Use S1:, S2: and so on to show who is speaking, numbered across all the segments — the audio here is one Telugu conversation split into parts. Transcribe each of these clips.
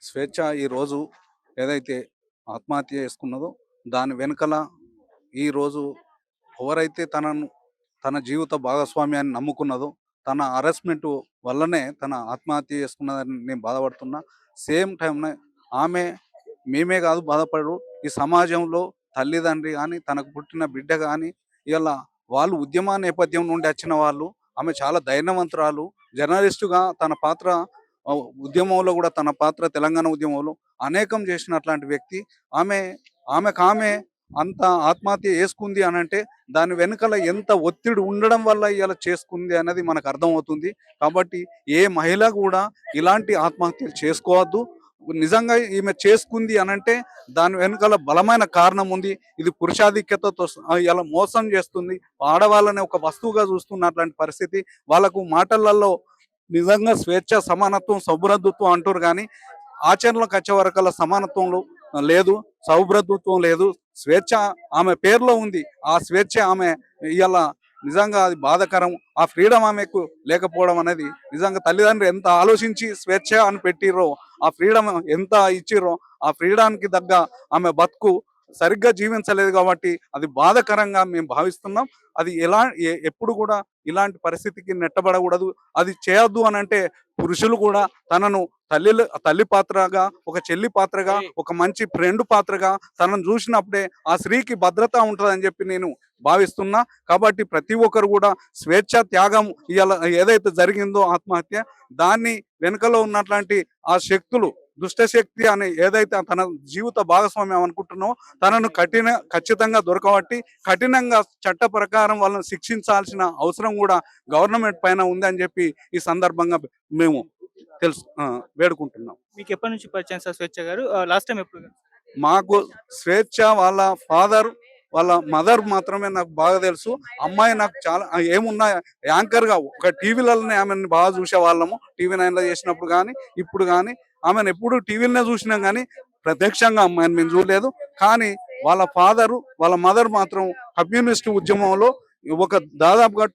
S1: స్వేచ్ఛ ఈరోజు ఏదైతే ఆత్మహత్య చేసుకున్నదో దాని వెనకల ఈరోజు ఎవరైతే తన జీవిత భాగస్వామ్యాన్ని నమ్ముకున్నదో తన హరాస్మెంట్ వల్లనే తన ఆత్మహత్య చేసుకున్నదని నేను బాధపడుతున్నా. సేమ్ టైంనే ఆమె మేమే కాదు బాధపడరు, ఈ సమాజంలో తల్లిదండ్రి కానీ తనకు పుట్టిన బిడ్డ కానీ ఇలా వాళ్ళు ఉద్యమ నేపథ్యం నుండి వచ్చిన వాళ్ళు. ఆమె చాలా ధైర్యవంతురాలు. జర్నలిస్టుగా తన పాత్ర ఉద్యమంలో కూడా తన పాత్ర తెలంగాణ ఉద్యమంలో అనేకం చేసినట్లాంటి వ్యక్తి. ఆమె ఆమె అంత ఆత్మహత్య చేసుకుంది అని అంటే దాని వెనుకల ఎంత ఒత్తిడి ఉండడం వల్ల ఇలా చేసుకుంది అనేది మనకు అర్థమవుతుంది. కాబట్టి ఏ మహిళ కూడా ఇలాంటి ఆత్మహత్యలు చేసుకోవద్దు. నిజంగా ఈమె చేసుకుంది అనంటే దాని వెనుకల బలమైన కారణం ఉంది. ఇది పురుషాధిక్యతతో ఇలా మోసం చేస్తుంది. ఆడవాళ్ళని ఒక వస్తువుగా చూస్తున్నట్లాంటి పరిస్థితి. వాళ్ళకు మాటలలో నిజంగా స్వేచ్ఛ, సమానత్వం, సౌభ్రతత్వం అంటారు కానీ ఆచరణలోకి వచ్చే వరకల్లా సమానత్వంలో లేదు, సౌభ్రతత్వం లేదు. స్వేచ్ఛ ఆమె పేరులో ఉంది. ఆ స్వేచ్ఛ ఆమె ఇవాళ నిజంగా అది బాధకరం. ఆ ఫ్రీడమ్ ఆమెకు లేకపోవడం అనేది నిజంగా తల్లిదండ్రులు ఎంత ఆలోచించి స్వేచ్ఛ అని పెట్టిర్రో, ఆ ఫ్రీడమ్ ఎంత ఇచ్చిర్రో, ఆ ఫ్రీడానికి తగ్గ ఆమె బతుకు సరిగ్గా జీవించలేదు కాబట్టి అది బాధకరంగా మేము భావిస్తున్నాం. అది ఎప్పుడు కూడా ఇలాంటి పరిస్థితికి నెట్టబడకూడదు. అది చేయొద్దు అని అంటే పురుషులు కూడా తనను తల్లి పాత్రగా, ఒక చెల్లి పాత్రగా, ఒక మంచి ఫ్రెండ్ పాత్రగా తనను చూసినప్పుడే ఆ స్త్రీకి భద్రత ఉంటుందని చెప్పి నేను భావిస్తున్నా. కాబట్టి ప్రతి ఒక్కరు కూడా స్వేచ్ఛ త్యాగం ఇవాళ ఏదైతే జరిగిందో ఆత్మహత్య, దాన్ని వెనుకలో ఉన్నట్లాంటి ఆ శక్తులు, దుష్టశక్తి అని ఏదైతే తన జీవిత భాగస్వామ్యం అనుకుంటున్నామో తనను ఖచ్చితంగా దొరకబట్టి కఠినంగా చట్ట ప్రకారం వాళ్ళని శిక్షించాల్సిన అవసరం కూడా గవర్నమెంట్ పైన ఉందని చెప్పి ఈ సందర్భంగా మేము వేడుకుంటున్నాం.
S2: మీకు ఎప్పటి నుంచి పరిచయం సార్ స్వేచ్ఛ గారు? లాస్ట్ టైం ఎప్పుడు?
S1: మాకు స్వేచ్ఛ వాళ్ళ ఫాదర్, వాళ్ళ మదర్ మాత్రమే నాకు బాగా తెలుసు. అమ్మాయి నాకు చాలా ఏమున్నా యాంకర్ గా ఒక టీవీలలోనే ఆమెను బాగా చూసే వాళ్ళము. TV9 లో చేసినప్పుడు కానీ ఇప్పుడు కానీ ఆమెను ఎప్పుడు టీవీలనే చూసినాం కానీ ప్రత్యక్షంగా అమ్మాయిని మేము చూడలేదు. కానీ వాళ్ళ ఫాదరు, వాళ్ళ మదర్ మాత్రం కమ్యూనిస్ట్ ఉద్యమంలో ఒక దాదాపుగా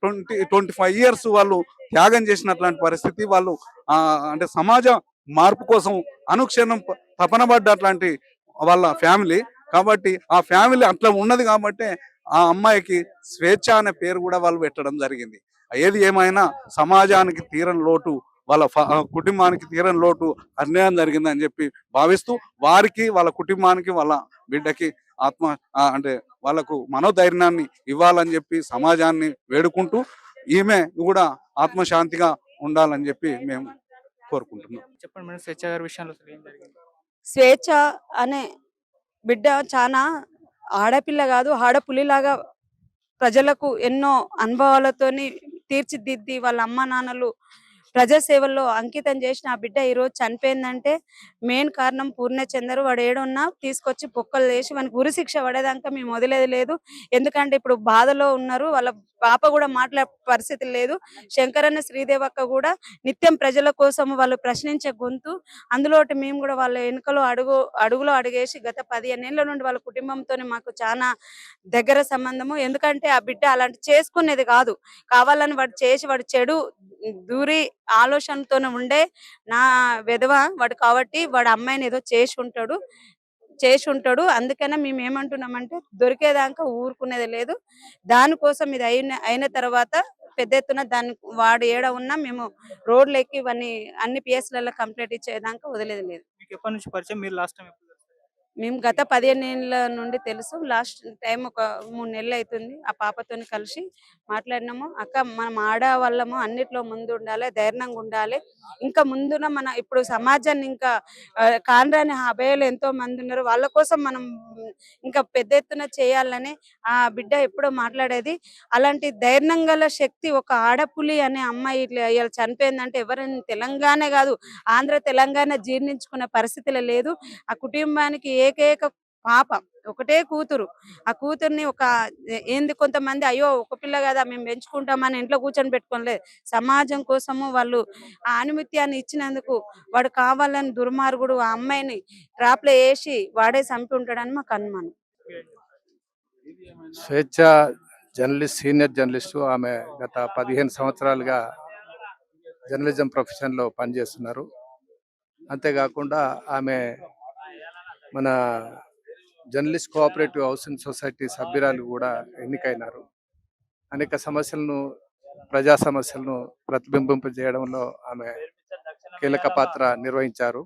S1: 25 ఇయర్స్ వాళ్ళు త్యాగం చేసినట్లాంటి పరిస్థితి. వాళ్ళు అంటే సమాజ మార్పు కోసం అనుక్షణం తపన పడ్డట్లాంటి వాళ్ళ ఫ్యామిలీ. కాబట్టి ఆ ఫ్యామిలీ అట్లా ఉన్నది కాబట్టి ఆ అమ్మాయికి స్వేచ్ఛ అనే పేరు కూడా వాళ్ళు పెట్టడం జరిగింది. ఏది ఏమైనా సమాజానికి తీరని లోటు, వాళ్ళ కుటుంబానికి తీరని లోటు, అన్యాయం జరిగిందని చెప్పి భావిస్తూ వారికి, వాళ్ళ కుటుంబానికి, వాళ్ళ బిడ్డకి అంటే వాళ్ళకు మనోధైర్యాన్ని ఇవ్వాలని చెప్పి సమాజాన్ని వేడుకుంటూ ఈమె కూడా ఆత్మశాంతిగా ఉండాలని చెప్పి మేము కోరుకుంటున్నాం.
S2: చెప్పండి మేడం, స్వేచ్ఛ గారి విషయంలో అసలు ఏం జరిగింది?
S3: స్వేచ్ఛ అనే బిడ్డ చాలా ఆడపిల్ల కాదు, ఆడపులిలాగా ప్రజలకు ఎన్నో అనుభవాలతోని తీర్చిదిద్ది వాళ్ళ అమ్మ నాన్నలు ప్రజాసేవల్లో అంకితం చేసిన ఆ బిడ్డ ఈరోజు చనిపోయిందంటే మెయిన్ కారణం పూర్ణచందర్. వాడు ఏడున్నా తీసుకొచ్చి పొక్కలు చేసి వానికి ఉరి శిక్ష పడేదాకా మేము వదిలేది లేదు. ఎందుకంటే ఇప్పుడు బాధలో ఉన్నారు, వాళ్ళ పాప కూడా మాట్లాడే పరిస్థితి లేదు. శంకరన్న, శ్రీదేవక్క కూడా నిత్యం ప్రజల కోసం వాళ్ళు ప్రశ్నించే గొంతు. అందులో మేము కూడా వాళ్ళ వెనుకలో అడుగులో అడుగేసి గత 15 ఏళ్ల నుండి వాళ్ళ కుటుంబంతో మాకు చాలా దగ్గర సంబంధము. ఎందుకంటే ఆ బిడ్డ అలాంటి చేసుకునేది కాదు, కావాలని వాడు చెడు దూరి ఆలోచనతోనే ఉండే నా విధవ వాడు. కాబట్టి వాడు అమ్మాయిని ఏదో చేసి ఉంటాడు. అందుకనే మేము ఏమంటున్నామంటే దొరికేదాకా ఊరుకునేది లేదు. దానికోసం ఇది అయిన తర్వాత పెద్ద ఎత్తున దాన్ని వాడు ఏడ ఉన్నా మేము రోడ్లు ఎక్కి ఇవన్నీ అన్ని పిఎస్లలో కంప్లైంట్ ఇచ్చేదాకా వదిలేదు లేదు.
S2: మీకు ఎప్పటి నుంచి పరిచయం? మీరు లాస్ట్ టైం ఎప్పుడు?
S3: మేము గత 15 ఏళ్ళ నుండి తెలుసు. లాస్ట్ టైం ఒక 3 నెలలు అవుతుంది. ఆ పాపతోని కలిసి మాట్లాడినాము. అక్క, మనం ఆడవాళ్ళము అన్నిట్లో ముందు ఉండాలి, ధైర్యంగా ఉండాలి. ఇంకా ముందున మన ఇప్పుడు సమాజాన్ని ఇంకా కానరాని అభయాలు ఎంతో మంది ఉన్నారు, వాళ్ళ కోసం మనం ఇంకా పెద్ద ఎత్తున చేయాలని ఆ బిడ్డ ఎప్పుడో మాట్లాడేది. అలాంటి ధైర్యం గల శక్తి ఒక ఆడపులి అనే అమ్మాయి ఇట్లా చనిపోయిందంటే ఎవరైనా తెలంగాణ కాదు, ఆంధ్ర తెలంగాణ జీర్ణించుకున్న పరిస్థితిలో లేదు. ఆ కుటుంబానికి ఏకైక పాప, ఒకటే కూతురు. ఆ కూతుర్ని కొంతమంది అయ్యో ఒక పిల్ల కదా మేము పెంచుకుంటామని ఇంట్లో కూర్చొని పెట్టుకోలేదు. సమాజం కోసము వాళ్ళు ఆ ఆనుమత్యాన్ని ఇచ్చినందుకు వాడు కావాలని దుర్మార్గుడు ఆ అమ్మాయిని ట్రాప్లో వేసి వాడే చంపి ఉంటాడని మాకు అనుమానం.
S4: స్వేచ్ఛ జర్నలిస్ట్, సీనియర్ జర్నలిస్టు. ఆమె గత 15 సంవత్సరాలుగా జర్నలిజం ప్రొఫెషన్లో పనిచేస్తున్నారు. అంతేకాకుండా ఆమె మన జర్నలిస్ట్ కోఆపరేటివ్ హౌసింగ్ సొసైటీ సభ్యురాలు కూడా ఎన్నికైనారు. అనేక సమస్యలను ప్రజా సమస్యలను ప్రతిబింబింపజేయడంలో ఆమె కీలక పాత్ర నిర్వహించారు.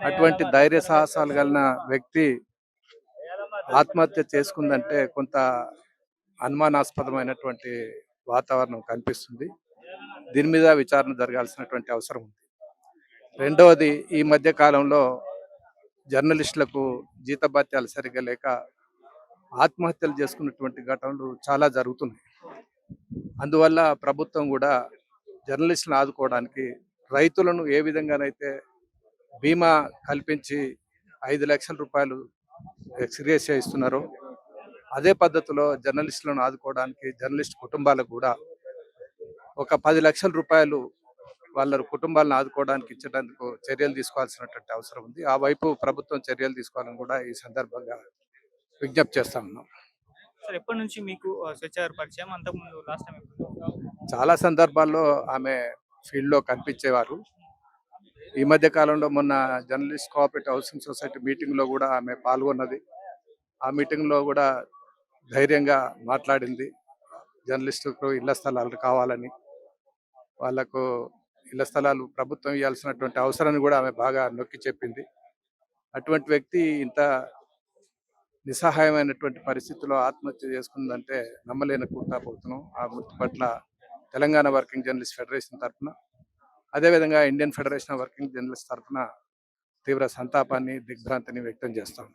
S4: అటువంటి ధైర్య సాహసాలు కలిగిన వ్యక్తి ఆత్మహత్య చేసుకుందంటే కొంత అనుమానాస్పదమైనటువంటి వాతావరణం కనిపిస్తుంది. దీని మీద విచారణ జరగాల్సినటువంటి అవసరం ఉంది. రెండవది, ఈ మధ్య కాలంలో జర్నలిస్టులకు జీతభత్యాలు సరిగ్గా లేక ఆత్మహత్యలు చేసుకున్నటువంటి ఘటనలు చాలా జరుగుతున్నాయి. అందువల్ల ప్రభుత్వం కూడా జర్నలిస్టులను ఆదుకోవడానికి రైతులను ఏ విధంగానైతే బీమా కల్పించి 5 లక్షల రూపాయలు ఎక్స్‌గ్రేషియా ఇస్తున్నారో, అదే పద్ధతిలో జర్నలిస్టులను ఆదుకోవడానికి జర్నలిస్ట్ కుటుంబాలకు కూడా ఒక 10 లక్షల రూపాయలు వాళ్ళ కుటుంబాలను ఆదుకోవడానికి ఇచ్చేటందుకు చర్యలు తీసుకోవాల్సినటువంటి అవసరం ఉంది. ఆ వైపు ప్రభుత్వం చర్యలు తీసుకోవాలని కూడా ఈ సందర్భంగా విజ్ఞప్తి చేస్తా ఉన్నాం.
S2: సార్ ఎప్పటి నుంచి మీకు స్వేచ్ఛ గారి పరిచయం? అంతకుముందు లాస్ట్ టైం ఎప్పుడు?
S4: చాలా సందర్భాల్లో ఆమె ఫీల్డ్లో కనిపించేవారు. ఈ మధ్య కాలంలో మొన్న జర్నలిస్ట్ కోఆపరేటివ్ హౌసింగ్ సొసైటీ మీటింగ్లో కూడా ఆమె పాల్గొన్నది. ఆ మీటింగ్లో కూడా ధైర్యంగా మాట్లాడింది. జర్నలిస్టులకు ఇళ్ల స్థలాలు కావాలని, వాళ్లకు ఇళ్ల స్థలాలు ప్రభుత్వం ఇవ్వాల్సినటువంటి అవసరాన్ని కూడా ఆమె బాగా నొక్కి చెప్పింది. అటువంటి వ్యక్తి ఇంత నిస్సహాయమైనటువంటి పరిస్థితిలో ఆత్మహత్య చేసుకుందంటే నమ్మలేనకుంటాపోతున్నాం. ఆ మృతి పట్ల తెలంగాణ వర్కింగ్ జర్నలిస్ట్ ఫెడరేషన్ తరఫున, అదేవిధంగా Indian federation of working journalist తరఫున తీవ్ర సంతాపాన్ని, దిగ్భ్రాంతిని వ్యక్తం చేస్తాం.